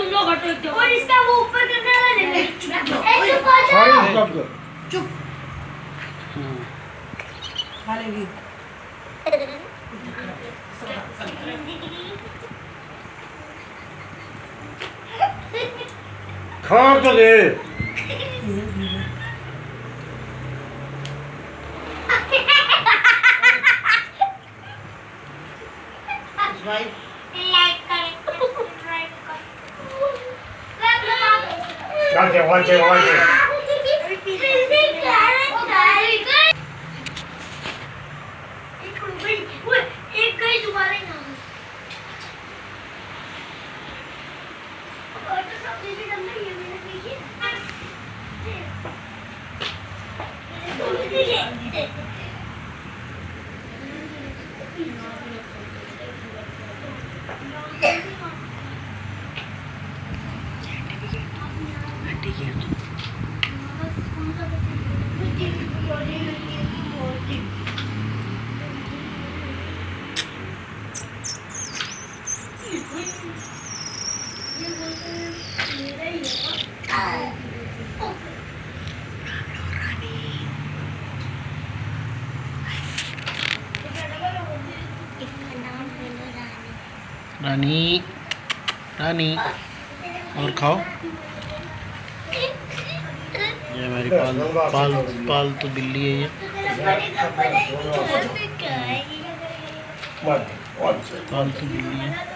तुम लोग हटो एकदम। और इसका वो ऊपर करने वाला ले ले। चुप खा लेगी। खा तो दे। भाई लाइक करें, सब्सक्राइब करें। वाचे एक गई तुम्हारे नाम। और तो सब चीजें करना ये मैंने देखी। रानी रानी और खाओ। ये हमारी पालतू बिल्ली है। ये पालतू बिल्ली है।